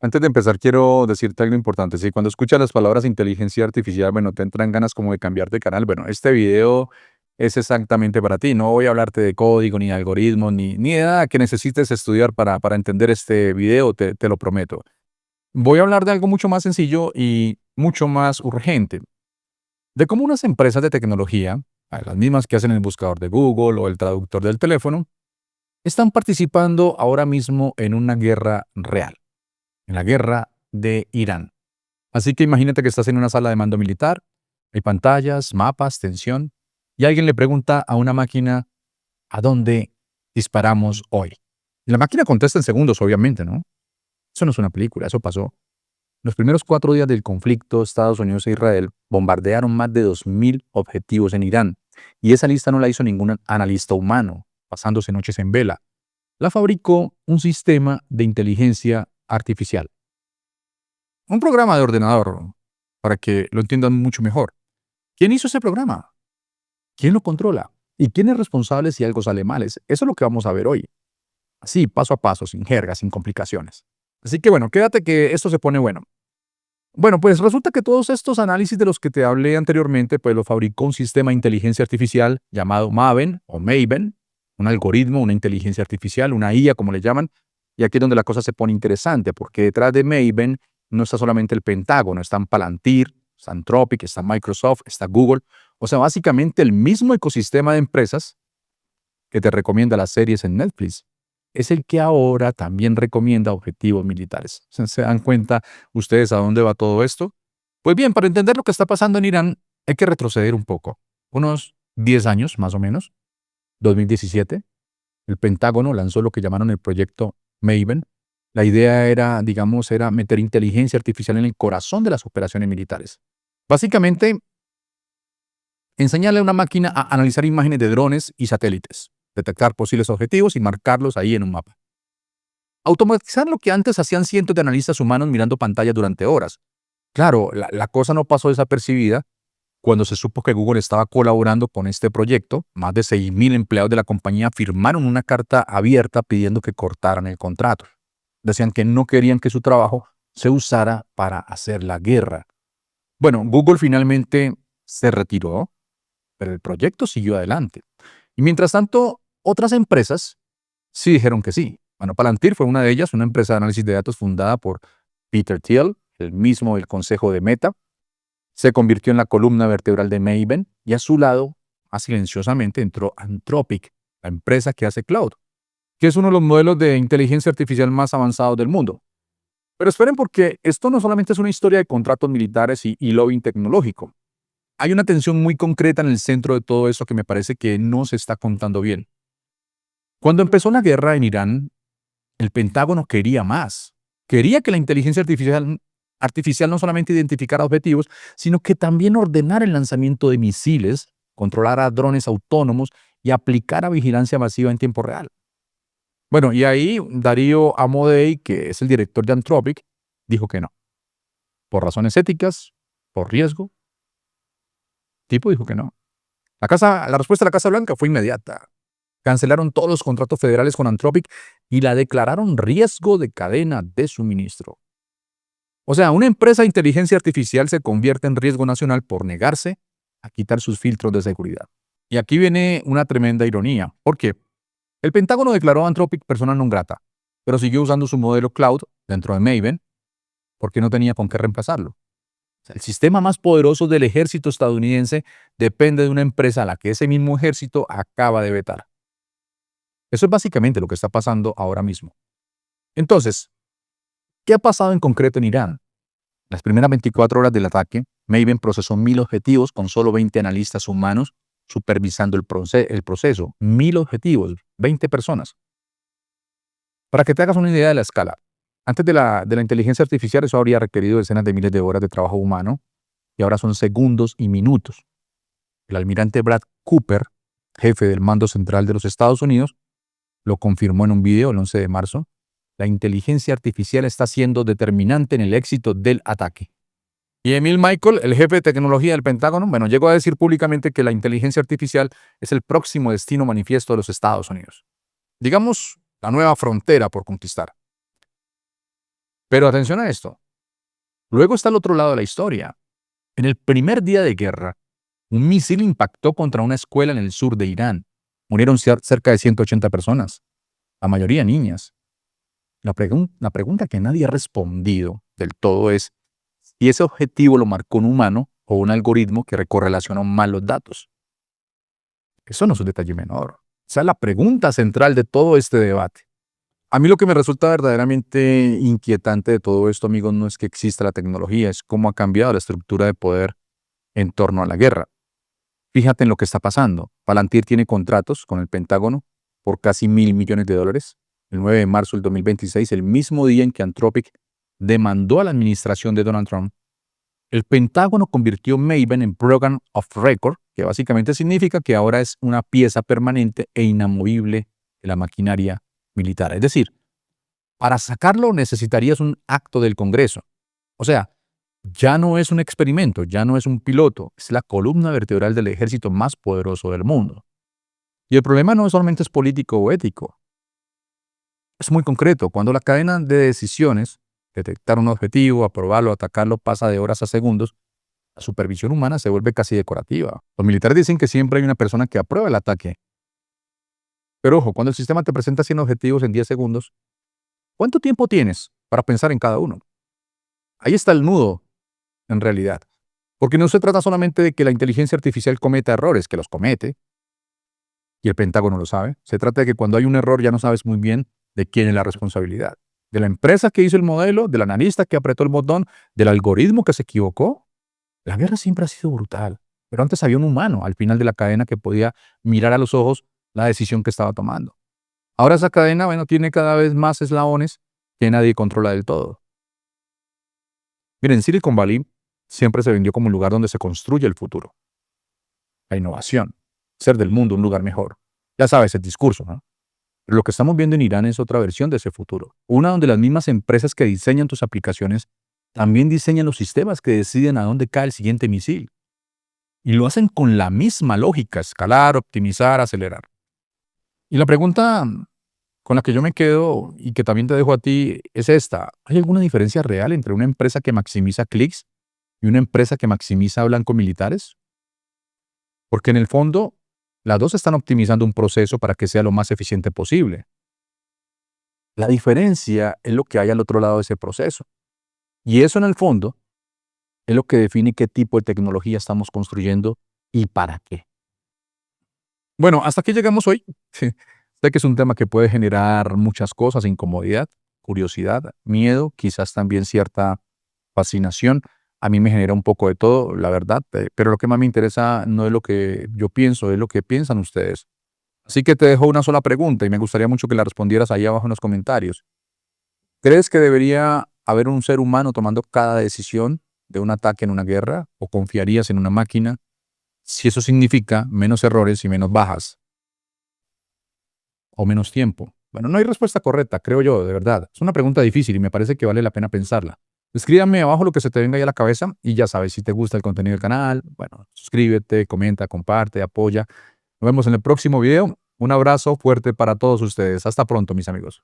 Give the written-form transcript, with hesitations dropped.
Antes de empezar, quiero decirte algo importante. Si cuando escuchas las palabras inteligencia artificial, bueno, te entran ganas como de cambiar de canal. Bueno, este video es exactamente para ti. No voy a hablarte de código, ni de algoritmos, ni de nada que necesites estudiar para entender este video, te lo prometo. Voy a hablar de algo mucho más sencillo y mucho más urgente. De cómo unas empresas de tecnología, las mismas que hacen el buscador de Google o el traductor del teléfono, están participando ahora mismo en una guerra real, en la guerra de Irán. Así que imagínate que estás en una sala de mando militar, hay pantallas, mapas, tensión, y alguien le pregunta a una máquina, ¿a dónde disparamos hoy? Y la máquina contesta en segundos, obviamente, ¿no? Eso no es una película, eso pasó. Los primeros 4 días del conflicto, Estados Unidos e Israel bombardearon más de 2.000 objetivos en Irán, y esa lista no la hizo ningún analista humano, pasándose noches en vela. La fabricó un sistema de inteligencia artificial. Un programa de ordenador, para que lo entiendan mucho mejor. ¿Quién hizo ese programa? ¿Quién lo controla? ¿Y quién es responsable si algo sale mal? Eso es lo que vamos a ver hoy. Así, paso a paso, sin jergas, sin complicaciones. Así que bueno, quédate que esto se pone bueno. Bueno, pues resulta que todos estos análisis de los que te hablé anteriormente, pues lo fabricó un sistema de inteligencia artificial llamado Maven o Maven, un algoritmo, una inteligencia artificial, una IA como le llaman. Y aquí es donde la cosa se pone interesante, porque detrás de Maven no está solamente el Pentágono, están Palantir, está Anthropic, está Microsoft, está Google. O sea, básicamente el mismo ecosistema de empresas que te recomienda las series en Netflix es el que ahora también recomienda objetivos militares. ¿Se dan cuenta ustedes a dónde va todo esto? Pues bien, para entender lo que está pasando en Irán, hay que retroceder un poco. Unos 10 años, más o menos, 2017, el Pentágono lanzó lo que llamaron el proyecto Maven. La idea era, digamos, era meter inteligencia artificial en el corazón de las operaciones militares. Básicamente, enseñarle a una máquina a analizar imágenes de drones y satélites, detectar posibles objetivos y marcarlos ahí en un mapa. Automatizar lo que antes hacían cientos de analistas humanos mirando pantallas durante horas. Claro, la cosa no pasó desapercibida cuando se supo que Google estaba colaborando con este proyecto. Más de 6.000 empleados de la compañía firmaron una carta abierta pidiendo que cortaran el contrato. Decían que no querían que su trabajo se usara para hacer la guerra. Bueno, Google finalmente se retiró, pero el proyecto siguió adelante. Y mientras tanto, otras empresas sí dijeron que sí. Bueno, Palantir fue una de ellas, una empresa de análisis de datos fundada por Peter Thiel, el mismo del consejo de Meta. Se convirtió en la columna vertebral de Maven y a su lado, más silenciosamente, entró Anthropic, la empresa que hace cloud, que es uno de los modelos de inteligencia artificial más avanzados del mundo. Pero esperen, porque esto no solamente es una historia de contratos militares y lobbying tecnológico. Hay una tensión muy concreta en el centro de todo eso que me parece que no se está contando bien. Cuando empezó la guerra en Irán, el Pentágono quería más. Quería que la inteligencia artificial no solamente identificara objetivos, sino que también ordenara el lanzamiento de misiles, controlara drones autónomos y aplicara vigilancia masiva en tiempo real. Bueno, y ahí Darío Amodei, que es el director de Anthropic, dijo que no. Por razones éticas, por riesgo, el tipo dijo que no. La respuesta de la Casa Blanca fue inmediata. Cancelaron todos los contratos federales con Anthropic y la declararon riesgo de cadena de suministro. O sea, una empresa de inteligencia artificial se convierte en riesgo nacional por negarse a quitar sus filtros de seguridad. Y aquí viene una tremenda ironía. ¿Por qué? El Pentágono declaró a Anthropic persona non grata, pero siguió usando su modelo cloud dentro de Maven porque no tenía con qué reemplazarlo. O sea, el sistema más poderoso del ejército estadounidense depende de una empresa a la que ese mismo ejército acaba de vetar. Eso es básicamente lo que está pasando ahora mismo. Entonces, ¿qué ha pasado en concreto en Irán? Las primeras 24 horas del ataque, Maven procesó 1.000 objetivos con solo 20 analistas humanos supervisando el proceso. 1.000 objetivos, 20 personas. Para que te hagas una idea de la escala, antes de la inteligencia artificial eso habría requerido decenas de miles de horas de trabajo humano y ahora son segundos y minutos. El almirante Brad Cooper, jefe del Mando Central de los Estados Unidos, lo confirmó en un video el 11 de marzo. La inteligencia artificial está siendo determinante en el éxito del ataque. Y Emil Michael, el jefe de tecnología del Pentágono, bueno, llegó a decir públicamente que la inteligencia artificial es el próximo destino manifiesto de los Estados Unidos. Digamos, la nueva frontera por conquistar. Pero atención a esto. Luego está el otro lado de la historia. En el primer día de guerra, un misil impactó contra una escuela en el sur de Irán. Murieron cerca de 180 personas, la mayoría niñas. La pregunta que nadie ha respondido del todo es si ese objetivo lo marcó un humano o un algoritmo que correlacionó mal los datos. Eso no es un detalle menor. Esa es la pregunta central de todo este debate. A mí lo que me resulta verdaderamente inquietante de todo esto, amigos, no es que exista la tecnología, es cómo ha cambiado la estructura de poder en torno a la guerra. Fíjate en lo que está pasando. Palantir tiene contratos con el Pentágono por casi $1.000 millones. El 9 de marzo del 2026, el mismo día en que Anthropic demandó a la administración de Donald Trump, el Pentágono convirtió Maven en Program of Record, que básicamente significa que ahora es una pieza permanente e inamovible de la maquinaria militar. Es decir, para sacarlo necesitarías un acto del Congreso. O sea, ya no es un experimento, ya no es un piloto, es la columna vertebral del ejército más poderoso del mundo. Y el problema no solamente es político o ético, es muy concreto. Cuando la cadena de decisiones, detectar un objetivo, aprobarlo, atacarlo, pasa de horas a segundos, la supervisión humana se vuelve casi decorativa. Los militares dicen que siempre hay una persona que aprueba el ataque. Pero ojo, cuando el sistema te presenta 100 objetivos en 10 segundos, ¿cuánto tiempo tienes para pensar en cada uno? Ahí está el nudo, en realidad. Porque no se trata solamente de que la inteligencia artificial cometa errores, que los comete, y el Pentágono lo sabe. Se trata de que cuando hay un error ya no sabes muy bien de quién es la responsabilidad. De la empresa que hizo el modelo, del analista que apretó el botón, del algoritmo que se equivocó. La guerra siempre ha sido brutal, pero antes había un humano al final de la cadena que podía mirar a los ojos la decisión que estaba tomando. Ahora esa cadena, bueno, tiene cada vez más eslabones que nadie controla del todo. Miren, Silicon Valley siempre se vendió como un lugar donde se construye el futuro. La innovación, ser del mundo un lugar mejor. Ya sabes, el discurso, ¿no? Pero lo que estamos viendo en Irán es otra versión de ese futuro. Una donde las mismas empresas que diseñan tus aplicaciones también diseñan los sistemas que deciden a dónde cae el siguiente misil. Y lo hacen con la misma lógica: escalar, optimizar, acelerar. Y la pregunta con la que yo me quedo y que también te dejo a ti es esta. ¿Hay alguna diferencia real entre una empresa que maximiza clics y una empresa que maximiza blancos militares? Porque en el fondo, las dos están optimizando un proceso para que sea lo más eficiente posible. La diferencia es lo que hay al otro lado de ese proceso. Y eso en el fondo es lo que define qué tipo de tecnología estamos construyendo y para qué. Bueno, hasta aquí llegamos hoy. Sé que es un tema que puede generar muchas cosas: incomodidad, curiosidad, miedo, quizás también cierta fascinación. A mí me genera un poco de todo, la verdad, pero lo que más me interesa no es lo que yo pienso, es lo que piensan ustedes. Así que te dejo una sola pregunta y me gustaría mucho que la respondieras ahí abajo en los comentarios. ¿Crees que debería haber un ser humano tomando cada decisión de un ataque en una guerra, o confiarías en una máquina si eso significa menos errores y menos bajas o menos tiempo? Bueno, no hay respuesta correcta, creo yo, de verdad. Es una pregunta difícil y me parece que vale la pena pensarla. Escríbame abajo lo que se te venga ahí a la cabeza y ya sabes, si te gusta el contenido del canal, bueno, suscríbete, comenta, comparte, apoya. Nos vemos en el próximo video. Un abrazo fuerte para todos ustedes. Hasta pronto, mis amigos.